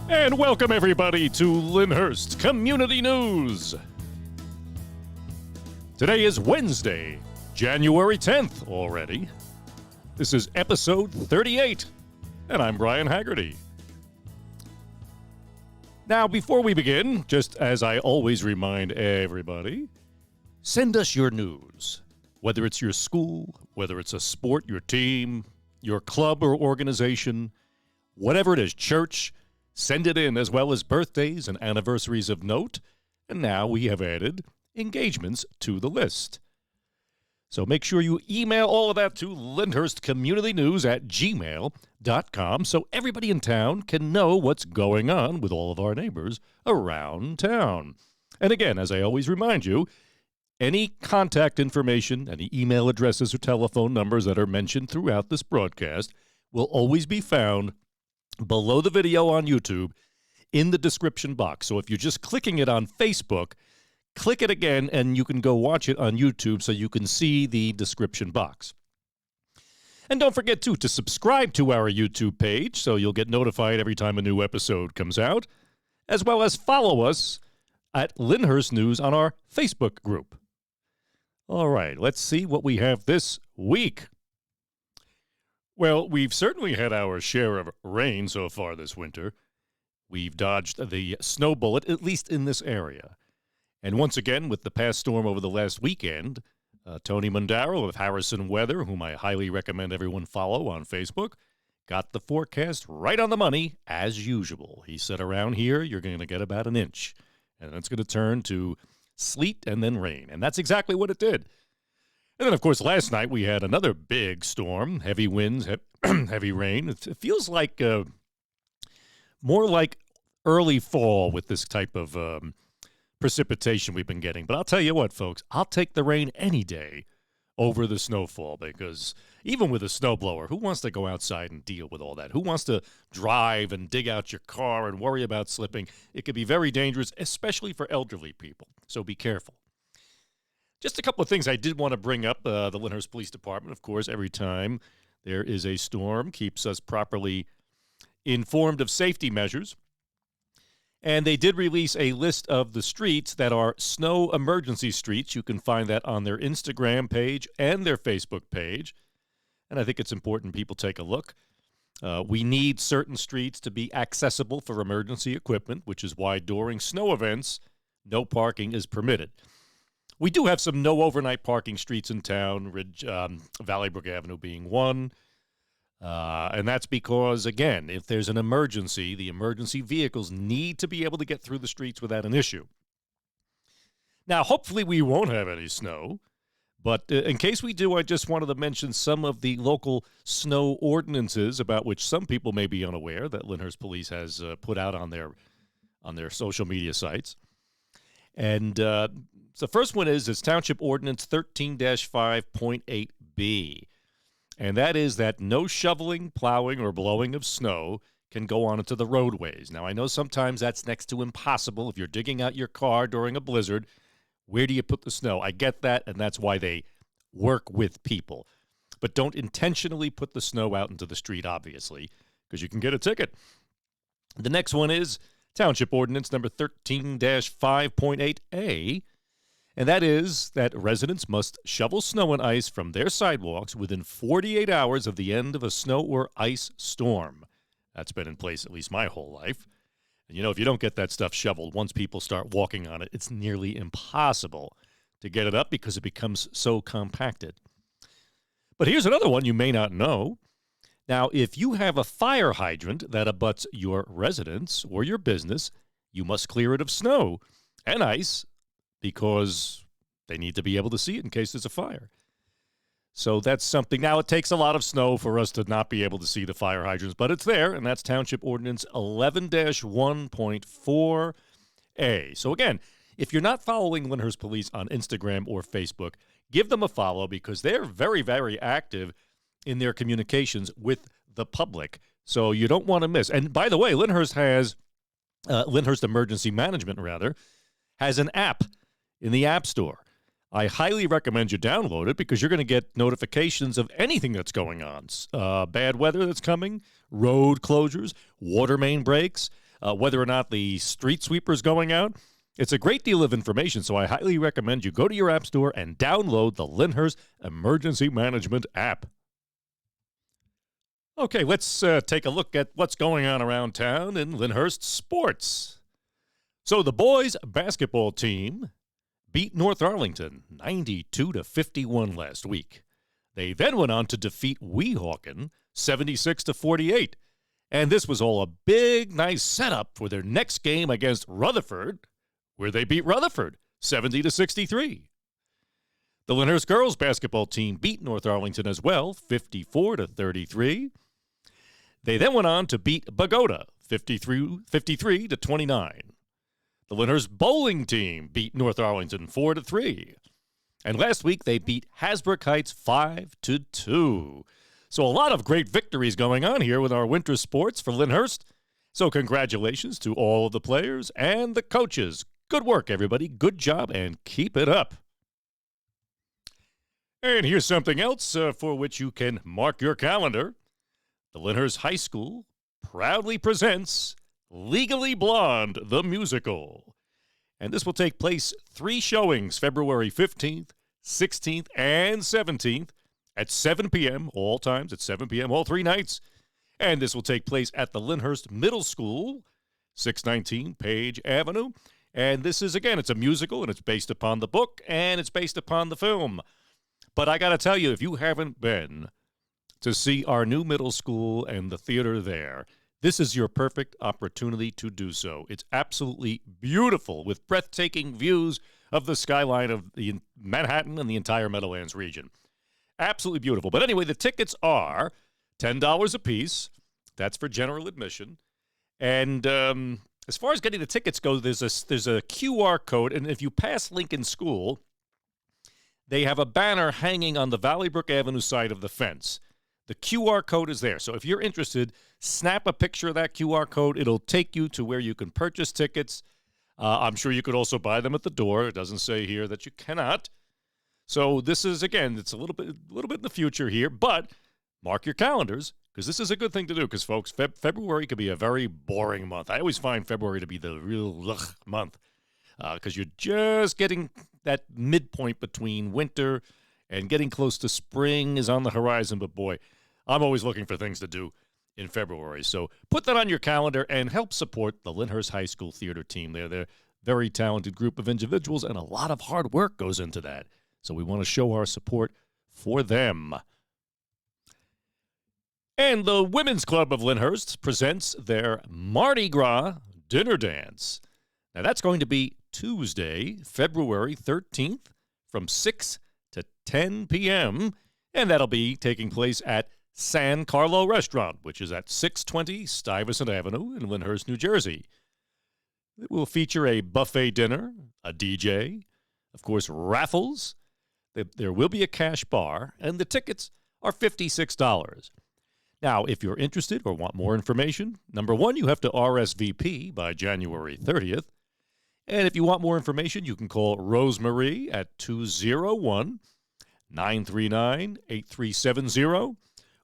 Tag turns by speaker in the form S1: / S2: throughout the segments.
S1: And welcome everybody to Lyndhurst Community News. Today is Wednesday, January 10th already. This is episode 38, and I'm Brian Haggerty. Now, before we begin, just as I always remind everybody, send us your news. Whether it's your school, whether it's a sport, your team, your club or organization, whatever it is, church, send it in, as well as birthdays and anniversaries of note. And now we have added engagements to the list. So make sure you email all of that to LyndhurstCommunityNews@gmail.com so everybody in town can know what's going on with all of our neighbors around town. And again, as I always remind you, any contact information, any email addresses or telephone numbers that are mentioned throughout this broadcast will always be found below the video on YouTube in the description box. So if you're just clicking it on Facebook, click it again and you can go watch it on YouTube so you can see the description box. And don't forget, too, to subscribe to our YouTube page so you'll get notified every time a new episode comes out, as well as follow us at Lyndhurst News on our Facebook group. All right, let's see what we have this week. Well, we've certainly had our share of rain so far this winter. We've dodged the snow bullet, at least in this area. And once again, with the past storm over the last weekend, Tony Mondaro of Harrison Weather, whom I highly recommend everyone follow on Facebook, got the forecast right on the money, as usual. He said around here, you're going to get about an inch, and it's going to turn to sleet and then rain. And that's exactly what it did. And then, of course, last night we had another big storm, heavy winds, heavy rain. It feels like more like early fall with this type of precipitation we've been getting. But I'll tell you what, folks, I'll take the rain any day over the snowfall, because even with a snowblower, who wants to go outside and deal with all that? Who wants to drive and dig out your car and worry about slipping? It could be very dangerous, especially for elderly people, so be careful. Just a couple of things I did want to bring up. The Lyndhurst Police Department, of course, every time there is a storm, keeps us properly informed of safety measures. And they did release a list of the streets that are snow emergency streets. You can find that on their Instagram page and their Facebook page. And I think it's important people take a look. We need certain streets to be accessible for emergency equipment, which is why during snow events, no parking is permitted. We do have some no overnight parking streets in town, Valley Brook Avenue being one. And that's because, again, if there's an emergency, the emergency vehicles need to be able to get through the streets without an issue. Now, hopefully we won't have any snow, but in case we do, I just wanted to mention some of the local snow ordinances about which some people may be unaware that Lyndhurst Police has put out on their social media sites. And the first one is Township Ordinance 13-5.8b. And that is that no shoveling, plowing, or blowing of snow can go on into the roadways. Now, I know sometimes that's next to impossible. If you're digging out your car during a blizzard, where do you put the snow? I get that, and that's why they work with people. But don't intentionally put the snow out into the street, obviously, because you can get a ticket. The next one is Township Ordinance number 13-5.8a. And that is that residents must shovel snow and ice from their sidewalks within 48 hours of the end of a snow or ice storm. That's been in place at least my whole life. And, you know, if you don't get that stuff shoveled, once people start walking on it, it's nearly impossible to get it up because it becomes so compacted. But here's another one you may not know. Now, if you have a fire hydrant that abuts your residence or your business, you must clear it of snow and ice, because they need to be able to see it in case there's a fire. So that's something. Now, it takes a lot of snow for us to not be able to see the fire hydrants, but it's there, and that's Township Ordinance 11-1.4a. So again, if you're not following Lyndhurst Police on Instagram or Facebook, give them a follow, because they're very, very active in their communications with the public. So you don't want to miss. And by the way, Lyndhurst Emergency Management, has an app in the App Store. I highly recommend you download it because you're going to get notifications of anything that's going on. Bad weather that's coming, road closures, water main breaks, whether or not the street sweeper's going out. It's a great deal of information, so I highly recommend you go to your app store and download the Lyndhurst Emergency Management app. Okay, let's take a look at what's going on around town in Lyndhurst sports. So the boys' basketball team beat North Arlington 92-51 last week. They then went on to defeat Weehawken 76-48. And this was all a big, nice setup for their next game against Rutherford, where they beat Rutherford 70-63. The Lyndhurst girls basketball team beat North Arlington as well, 54-33. They then went on to beat Bogota 53-29. The Lyndhurst bowling team beat North Arlington 4-3. And last week they beat Hasbrook Heights 5-2. So a lot of great victories going on here with our winter sports for Lyndhurst. So congratulations to all of the players and the coaches. Good work, everybody. Good job, and keep it up. And here's something else for which you can mark your calendar. The Lyndhurst High School proudly presents Legally Blonde, the musical. And this will take place 3 showings, February 15th, 16th, and 17th at 7 p.m., all times at 7 p.m., all 3 nights. And this will take place at the Lyndhurst Middle School, 619 Page Avenue. And this is, again, it's a musical, and it's based upon the book, and it's based upon the film. But I got to tell you, if you haven't been to see our new middle school and the theater there, this is your perfect opportunity to do so. It's absolutely beautiful with breathtaking views of the skyline of the Manhattan and the entire Meadowlands region. Absolutely beautiful. But anyway, the tickets are $10 a piece. That's for general admission. And as far as getting the tickets go, there's a QR code, and if you pass Lincoln School, they have a banner hanging on the Valleybrook Avenue side of the fence. The QR code is there. So if you're interested, snap a picture of that QR code. It'll take you to where you can purchase tickets. I'm sure you could also buy them at the door. It doesn't say here that you cannot. So this is, again, it's a little bit in the future here, but mark your calendars, because this is a good thing to do, because, folks, February could be a very boring month. I always find February to be the real month, because you're just getting that midpoint between winter and getting close to spring is on the horizon. But, boy, I'm always looking for things to do in February. So put that on your calendar and help support the Lyndhurst High School theater team. They're a very talented group of individuals, and a lot of hard work goes into that. So we want to show our support for them. And the Women's Club of Lyndhurst presents their Mardi Gras Dinner Dance. Now, that's going to be Tuesday, February 13th from 6 to 10 p.m., and that'll be taking place at San Carlo Restaurant, which is at 620 Stuyvesant Avenue in Lyndhurst, New Jersey. It will feature a buffet dinner, a DJ, of course, raffles. There will be a cash bar, and the tickets are $56. Now, if you're interested or want more information, number one, you have to RSVP by January 30th. And if you want more information, you can call Rosemarie at 201-939-8370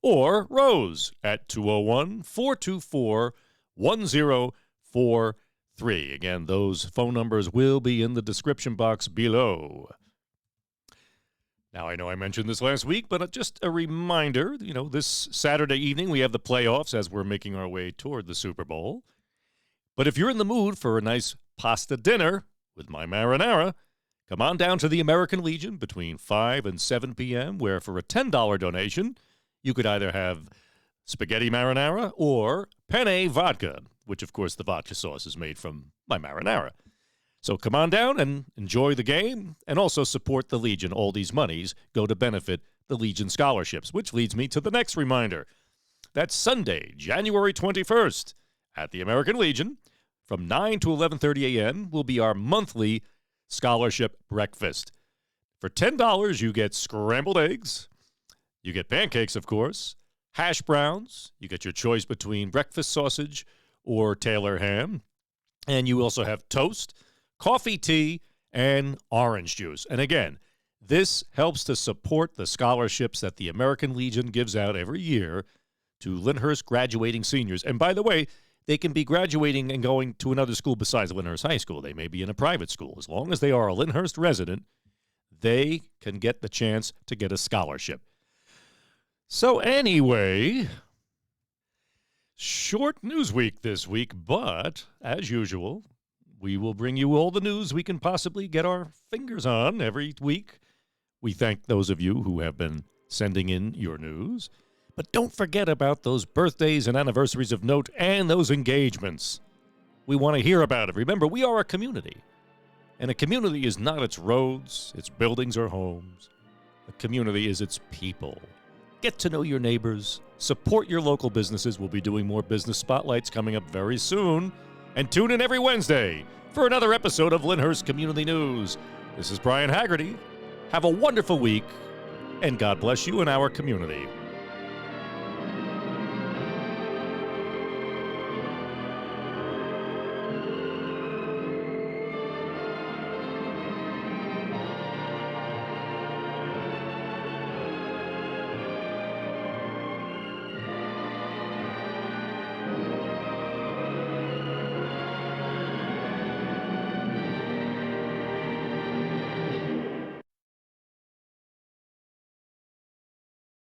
S1: or Rose at 201-424-1043. Again, those phone numbers will be in the description box below. Now, I know I mentioned this last week, but just a reminder, this Saturday evening we have the playoffs as we're making our way toward the Super Bowl. But if you're in the mood for a nice pasta dinner with my marinara, come on down to the American Legion between 5 and 7 p.m., where for a $10 donation, you could either have spaghetti marinara or penne vodka, which, of course, the vodka sauce is made from my marinara. So come on down and enjoy the game and also support the Legion. All these monies go to benefit the Legion scholarships, which leads me to the next reminder. That's Sunday, January 21st at the American Legion from 9 to 11:30 a.m. will be our monthly scholarship breakfast. For $10, you get scrambled eggs. You get pancakes, of course, hash browns. You get your choice between breakfast sausage or Taylor ham. And you also have toast, coffee, tea, and orange juice. And again, this helps to support the scholarships that the American Legion gives out every year to Lyndhurst graduating seniors. And by the way, They can be graduating and going to another school besides Lyndhurst High School. They may be in a private school. As long as they are a Lyndhurst resident, they can get the chance to get a scholarship. So anyway, short news week this week, but as usual, we will bring you all the news we can possibly get our fingers on every week. We thank those of you who have been sending in your news. But don't forget about those birthdays and anniversaries of note and those engagements. We want to hear about it. Remember, we are a community. And a community is not its roads, its buildings, or homes. A community is its people. Get to know your neighbors. Support your local businesses. We'll be doing more business spotlights coming up very soon. And tune in every Wednesday for another episode of Lyndhurst Community News. This is Brian Haggerty. Have a wonderful week, and God bless you and our community.